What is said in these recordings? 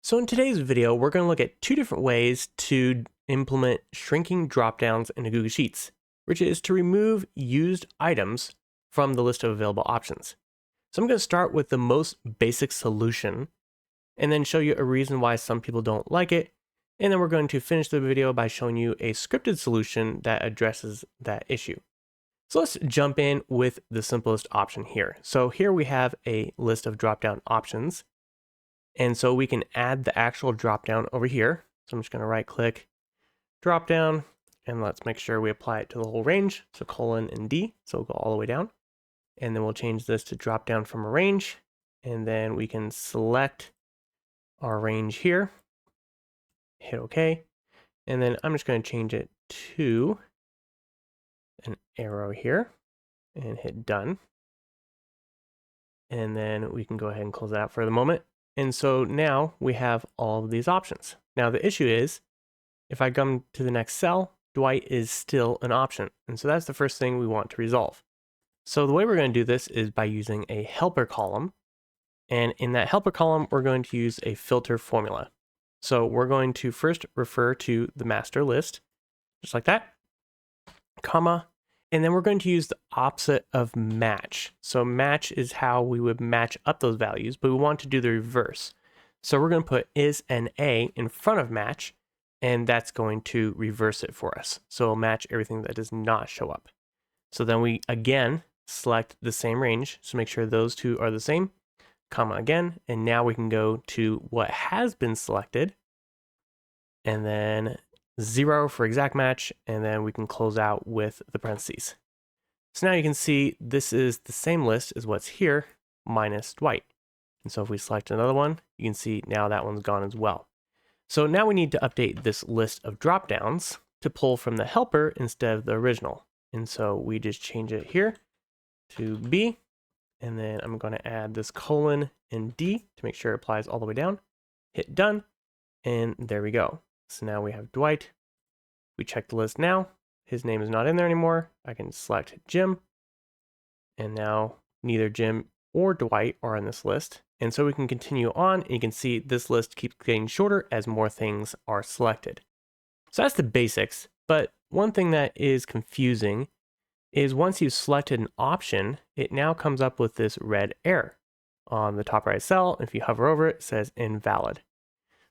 So in today's video, we're going to look at two different ways to implement shrinking dropdowns into Google Sheets, which is to remove used items from the list of available options. So I'm going to start with the most basic solution and then show you a reason why some people don't like it. And then we're going to finish the video by showing you a scripted solution that addresses that issue. So let's jump in with the simplest option here. So here we have a list of dropdown options. And so we can add the actual dropdown over here. So I'm just going to right click dropdown and let's make sure we apply it to the whole range. So colon and D, so we'll go all the way down. And then we'll change this to drop down from a range. And then we can select our range here, hit OK. And then I'm just going to change it to an arrow here and hit done. And then we can go ahead and close that out for the moment. And so now we have all of these options. Now the issue is, if I come to the next cell, Dwight is still an option. And so that's the first thing we want to resolve. So the way we're going to do this is by using a helper column. And in that helper column, we're going to use a filter formula. So we're going to first refer to the master list, just like that, comma, and then we're going to use the opposite of match. So match is how we would match up those values, but we want to do the reverse. So we're going to put is NA in front of match, and that's going to reverse it for us. So it'll match everything that does not show up. So then we again select the same range. So make sure those two are the same, comma again, and now we can go to what has been selected, and then 0 for exact match, and then we can close out with the parentheses. So now you can see this is the same list as what's here, minus Dwight. And so if we select another one, you can see now that one's gone as well. So now we need to update this list of dropdowns to pull from the helper instead of the original. And so we just change it here to B, and then I'm going to add this colon and D to make sure it applies all the way down. Hit done, and there we go. So now we have Dwight. We check the list now. His name is not in there anymore. I can select Jim. And now neither Jim or Dwight are on this list. And so we can continue on. And you can see this list keeps getting shorter as more things are selected. So that's the basics. But one thing that is confusing is once you've selected an option, it now comes up with this red error on the top right cell. If you hover over it, it says invalid.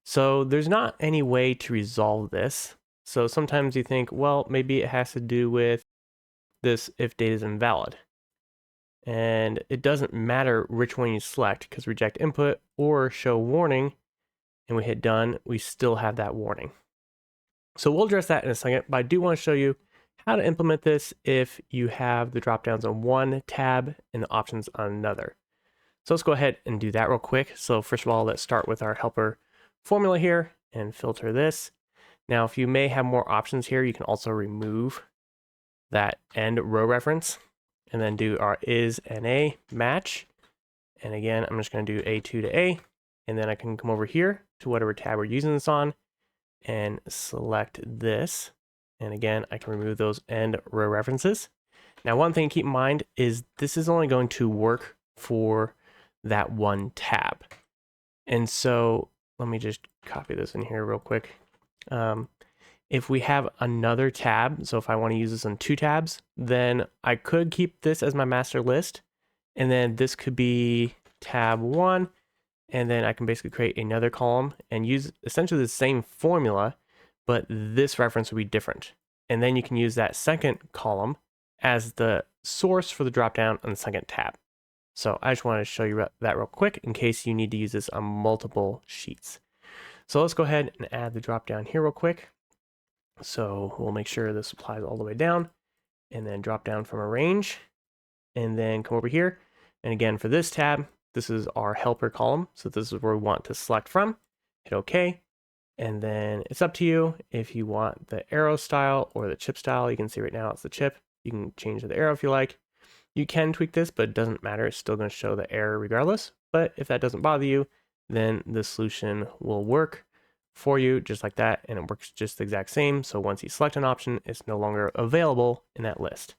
So there's not any way to resolve this. So sometimes you think, well, maybe it has to do with this if data is invalid. And it doesn't matter which one you select, because reject input or show warning, and we hit done, we still have that warning. So we'll address that in a second, but I do want to show you how to implement this if you have the dropdowns on one tab and the options on another. So let's go ahead and do that real quick. So first of all, let's start with our helper formula here and filter this. Now, if you may have more options here, you can also remove that end row reference and then do our is NA match. And again, I'm just going to do A2 to A, and then I can come over here to whatever tab we're using this on and select this. And again, I can remove those end row references. Now, one thing to keep in mind is this is only going to work for that one tab. And so let me just copy this in here real quick. If we have another tab, so if I want to use this on two tabs, then I could keep this as my master list, and then this could be tab 1, and then I can basically create another column and use essentially the same formula, but this reference would be different. And then you can use that second column as the source for the dropdown on the second tab. So I just wanted to show you that real quick in case you need to use this on multiple sheets. So let's go ahead and add the dropdown here real quick. So we'll make sure this applies all the way down and then drop down from a range and then come over here. And again, for this tab, this is our helper column. So this is where we want to select from. Hit OK. And then it's up to you if you want the arrow style or the chip style. You can see right now it's the chip. You can change the arrow if you like. You can tweak this, but it doesn't matter. It's still going to show the error regardless. But if that doesn't bother you, then the solution will work for you just like that, and it works just the exact same. So once you select an option, it's no longer available in that list.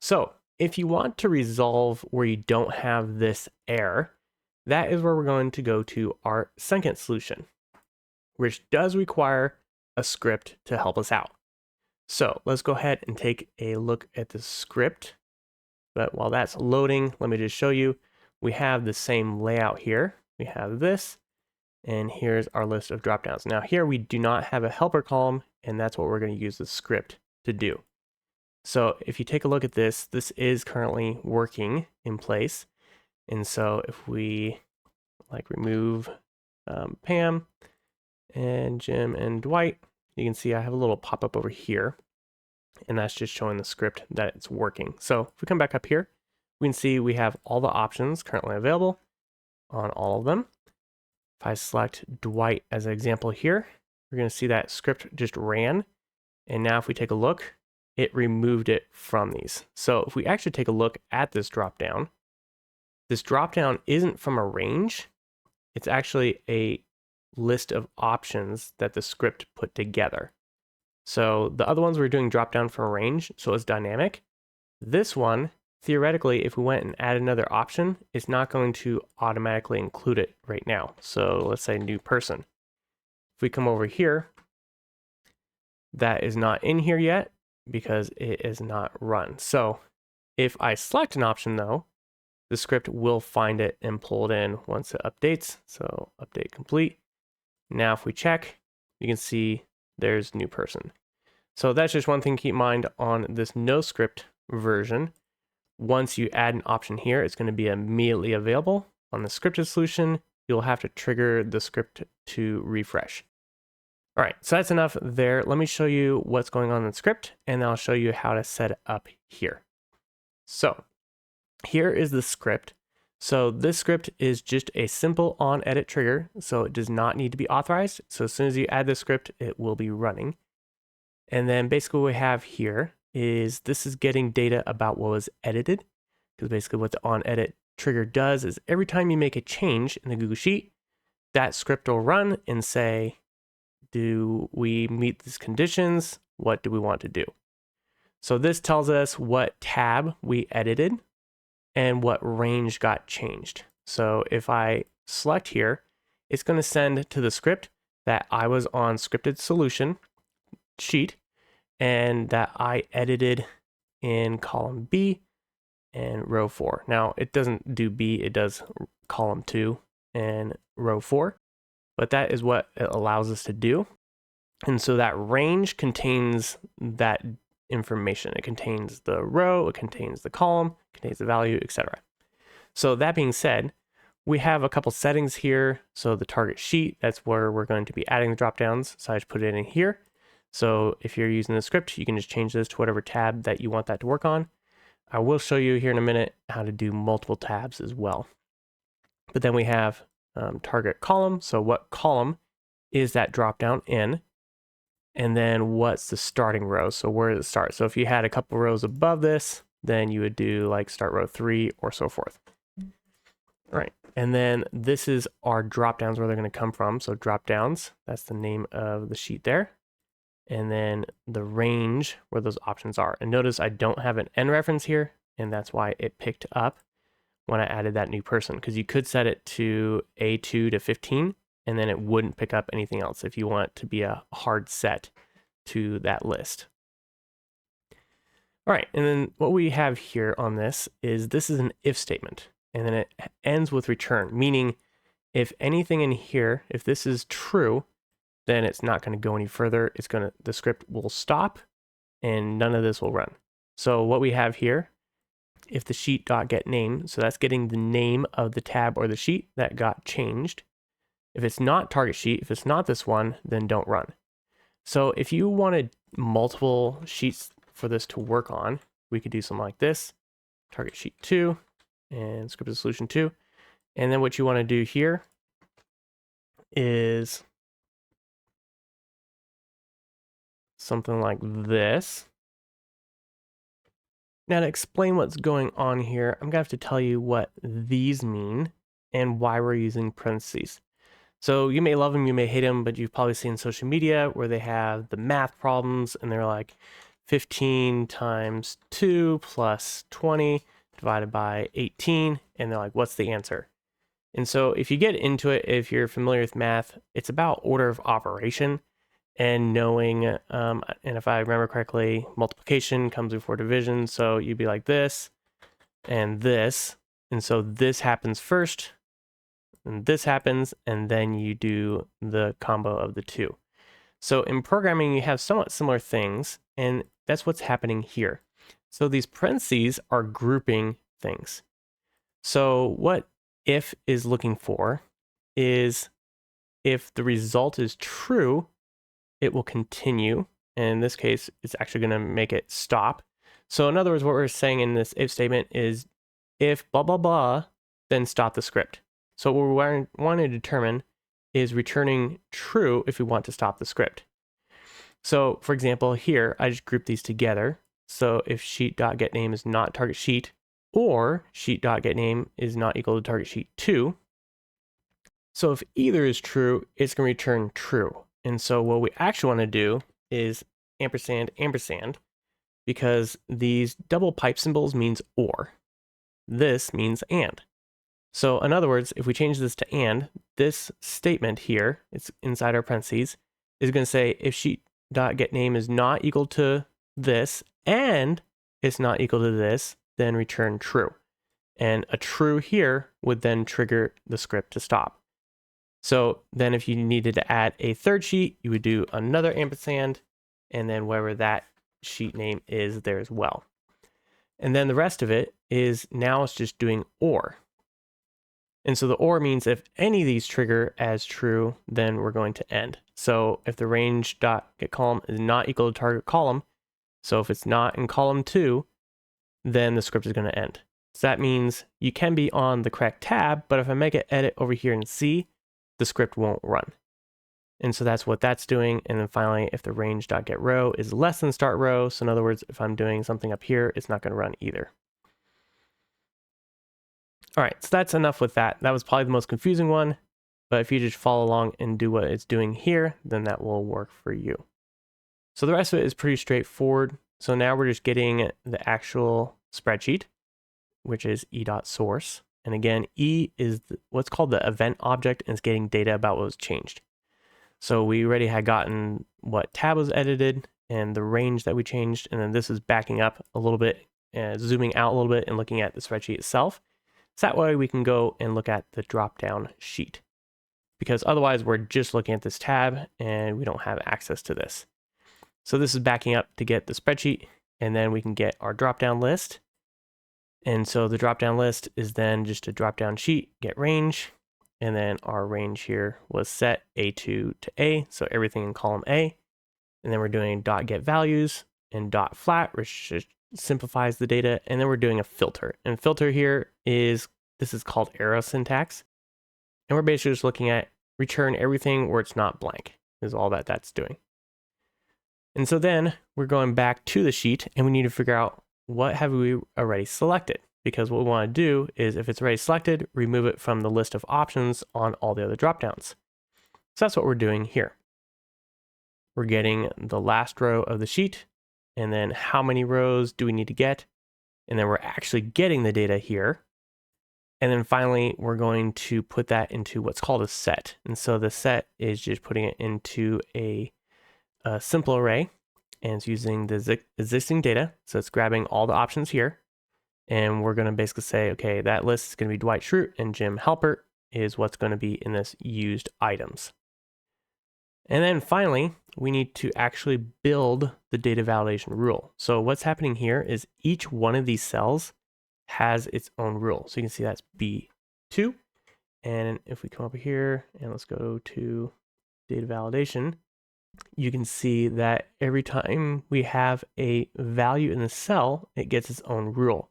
So if you want to resolve where you don't have this error, that is where we're going to go to our second solution, which does require a script to help us out. So let's go ahead and take a look at the script. But while that's loading, let me just show you, we have the same layout here. We have this, and here's our list of dropdowns. Now here we do not have a helper column, and that's what we're going to use the script to do. So if you take a look at this, this is currently working in place. And so if we remove Pam and Jim and Dwight, you can see I have a little pop-up over here, and that's just showing the script that it's working. So if we come back up here, we can see we have all the options currently available on all of them. If I select Dwight as an example here, we're going to see that script just ran. And now if we take a look, it removed it from these. So if we actually take a look at this dropdown isn't from a range. It's actually a list of options that the script put together. So the other ones we're doing dropdown from a range, so it's dynamic. This one, theoretically, if we went and add another option, it's not going to automatically include it right now. So let's say new person. If we come over here, that is not in here yet because it is not run. So if I select an option though, the script will find it and pull it in once it updates. So update complete. Now if we check, you can see there's new person. So that's just one thing to keep in mind on this no script version. Once you add an option here, it's going to be immediately available. On the scripted solution, you'll have to trigger the script to refresh. All right, so that's enough there. Let me show you what's going on in the script, and then I'll show you how to set it up here. So here is the script. So this script is just a simple on edit trigger, so it does not need to be authorized. So as soon as you add the script, it will be running. And then basically what we have here is this is getting data about what was edited, because basically what the on edit trigger does is every time you make a change in the Google Sheet, that script will run and say, do we meet these conditions? What do we want to do? So this tells us what tab we edited and what range got changed. So if I select here, it's going to send to the script that I was on scripted solution sheet and that I edited in column B and row 4. Now it doesn't do B, it does column 2 and row 4, but that is what it allows us to do. And so that range contains that information. It contains the row, it contains the column, it contains the value, etc. So that being said, we have a couple settings here. So the target sheet, that's where we're going to be adding the dropdowns. So I just put it in here. So if you're using the script, you can just change this to whatever tab that you want that to work on. I will show you here in a minute how to do multiple tabs as well. But then we have target column. So what column is that dropdown in? And then what's the starting row? So where does it start? So if you had a couple rows above this, then you would do like start row 3 or so forth. All right. And then this is our dropdowns where they're going to come from. So dropdowns, that's the name of the sheet there. And then the range where those options are. And notice I don't have an N reference here, and that's why it picked up when I added that new person, because you could set it to A2 to 15, and then it wouldn't pick up anything else if you want it to be a hard set to that list. All right, and then what we have here on this is an if statement, and then it ends with return, meaning if anything in here, if this is true, then it's not going to go any further. The script will stop and none of this will run. So what we have here, if the sheet.getName, so that's getting the name of the tab or the sheet that got changed. If it's not target sheet, if it's not this one, then don't run. So if you wanted multiple sheets for this to work on, we could do something like this, target sheet 2 and scripted solution 2. And then what you want to do here is something like this. Now to explain what's going on here, I'm going to have to tell you what these mean and why we're using parentheses. So you may love them, you may hate them, but you've probably seen social media where they have the math problems and they're like 15 times 2 plus 20 divided by 18. And they're like, what's the answer? And so if you get into it, if you're familiar with math, it's about order of operation and knowing, and if I remember correctly, multiplication comes before division. So you'd be like this and this. And so this happens first, and this happens, and then you do the combo of the two. So in programming, you have somewhat similar things, and that's what's happening here. So these parentheses are grouping things. So what if is looking for is if the result is true, it will continue. And in this case, it's actually going to make it stop. So in other words, what we're saying in this if statement is if blah, blah, blah, then stop the script. So what we want to determine is returning true if we want to stop the script. So for example, here, I just grouped these together. So if sheet.getName is not target sheet, or sheet.getName is not equal to target sheet 2. So if either is true, it's going to return true. And so what we actually want to do is ampersand, ampersand, because these double pipe symbols means or. This means and. So in other words, if we change this to and, this statement here, it's inside our parentheses, is going to say if sheet.getName is not equal to this and it's not equal to this, then return true. And a true here would then trigger the script to stop. So then if you needed to add a third sheet, you would do another ampersand, and then wherever that sheet name is there as well. And then the rest of it is now it's just doing or. And so the or means if any of these trigger as true, then we're going to end. So if the range.getColumn is not equal to target column, so if it's not in column 2, then the script is going to end. So that means you can be on the correct tab, but if I make an edit over here in C, the script won't run. And so that's what that's doing. And then finally, if the range.getRow is less than start row, so in other words, if I'm doing something up here, it's not going to run either. All right, so that's enough with that. That was probably the most confusing one, but if you just follow along and do what it's doing here, then that will work for you. So the rest of it is pretty straightforward. So now we're just getting the actual spreadsheet, which is e.source. And again, E is what's called the event object, and it's getting data about what was changed. So we already had gotten what tab was edited and the range that we changed. And then this is backing up a little bit, zooming out a little bit and looking at the spreadsheet itself. So that way we can go and look at the drop-down sheet, because otherwise we're just looking at this tab and we don't have access to this. So this is backing up to get the spreadsheet, and then we can get our drop-down list. And so the drop-down list is then just a drop-down sheet, get range, and then our range here was set A2 to A, so everything in column A. And then we're doing .get values and .flat, which just simplifies the data, and then we're doing a filter. And filter here is, this is called arrow syntax. And we're basically just looking at return everything where it's not blank, is all that that's doing. And so then we're going back to the sheet, and we need to figure out what have we already selected, because what we want to do is if it's already selected, remove it from the list of options on all the other dropdowns. So that's what we're doing here. We're getting the last row of the sheet, and then how many rows do we need to get? And then we're actually getting the data here. And then finally, we're going to put that into what's called a set. And so the set is just putting it into a simple array, and it's using the existing data. So it's grabbing all the options here. And we're going to basically say, okay, that list is going to be Dwight Schrute, and Jim Halpert is what's going to be in this used items. And then finally, we need to actually build the data validation rule. So what's happening here is each one of these cells has its own rule. So you can see that's B2. And if we come over here and let's go to data validation, you can see that every time we have a value in the cell, it gets its own rule.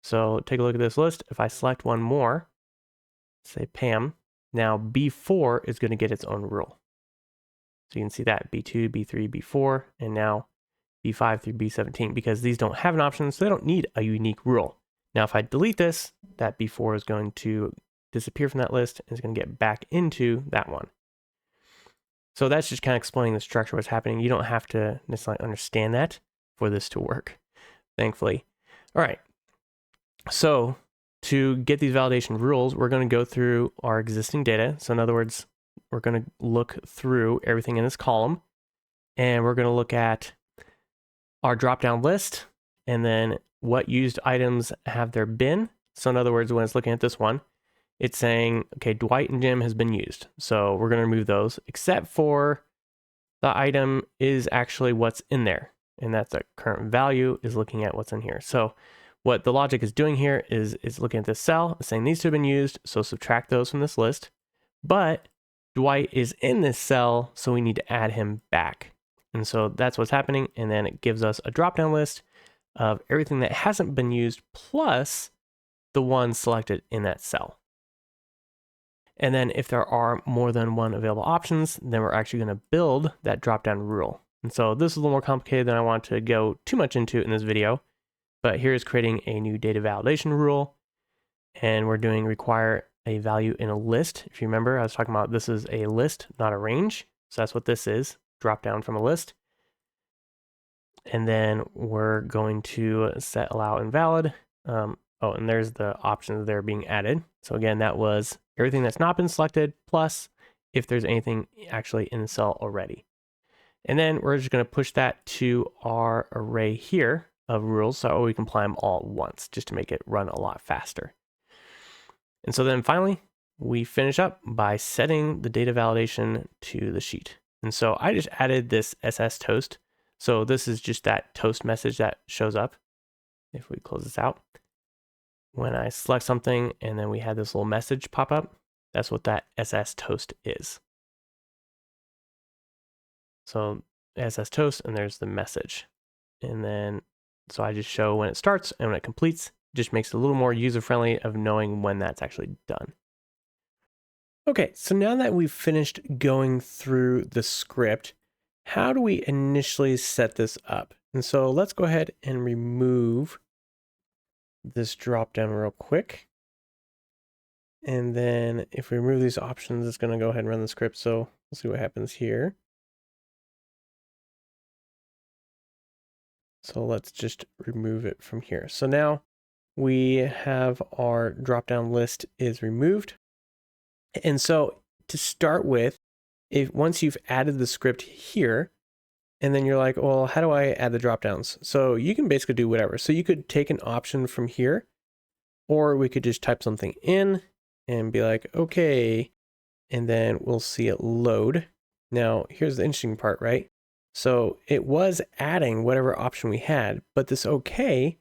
So take a look at this list. If I select one more, say Pam, now B4 is going to get its own rule. So you can see that B2, B3, B4, and now B5 through B17, because these don't have an option, so they don't need a unique rule. Now, if I delete this, that B4 is going to disappear from that list and is going to get back into that one. So that's just kind of explaining the structure of what's happening. You don't have to necessarily understand that for this to work, thankfully. All right. So to get these validation rules, we're going to go through our existing data. So in other words, we're going to look through everything in this column, and we're going to look at our drop-down list, and then what used items have there been. So in other words, when it's looking at this one, it's saying, okay, Dwight and Jim has been used. So we're going to remove those, except for the item is actually what's in there. And that's the current value is looking at what's in here. So what the logic is doing here is looking at this cell, saying these two have been used, so subtract those from this list. But Dwight is in this cell, so we need to add him back. And so that's what's happening. And then it gives us a drop-down list of everything that hasn't been used plus the one selected in that cell. And then if there are more than one available options, then we're actually going to build that drop-down rule. And so this is a little more complicated than I want to go too much into in this video. But here's creating a new data validation rule. And we're doing require a value in a list. If you remember, I was talking about this is a list, not a range. So that's what this is, drop down from a list. And then we're going to set allow invalid. Oh, and there's the options there being added. So again, that was everything that's not been selected, plus if there's anything actually in the cell already. And then we're just going to push that to our array here of rules, so we can apply them all at once, just to make it run a lot faster. And so then finally, we finish up by setting the data validation to the sheet. And so I just added this SS toast. So this is just that toast message that shows up. If we close this out, when I select something and then we had this little message pop up, that's what that SS toast is. So SS toast, and there's the message. And then, so I just show when it starts and when it completes. It just makes it a little more user-friendly of knowing when that's actually done. Okay, so now that we've finished going through the script, how do we initially set this up? And so let's go ahead and remove this drop down real quick. And then if we remove these options, it's going to go ahead and run the script. So we'll see what happens here. So let's just remove it from here. So now we have our drop down list is removed. And so to start with, once you've added the script here, and then you're like, well, how do I add the dropdowns? So you can basically do whatever. So you could take an option from here, or we could just type something in and be like, okay, and then we'll see it load. Now, here's the interesting part, right? So it was adding whatever option we had, but this okay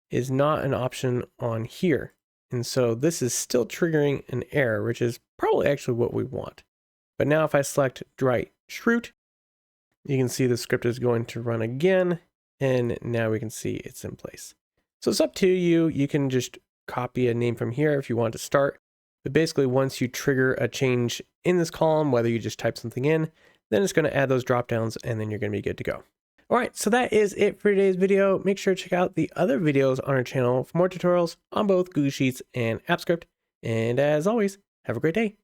is not an option on here. And so this is still triggering an error, which is probably actually what we want. But now if I select Dwight Schrute, you can see the script is going to run again, and now we can see it's in place. So it's up to you. You can just copy a name from here if you want to start. But basically, once you trigger a change in this column, whether you just type something in, then it's going to add those dropdowns, and then you're going to be good to go. All right, so that is it for today's video. Make sure to check out the other videos on our channel for more tutorials on both Google Sheets and AppScript. And as always, have a great day.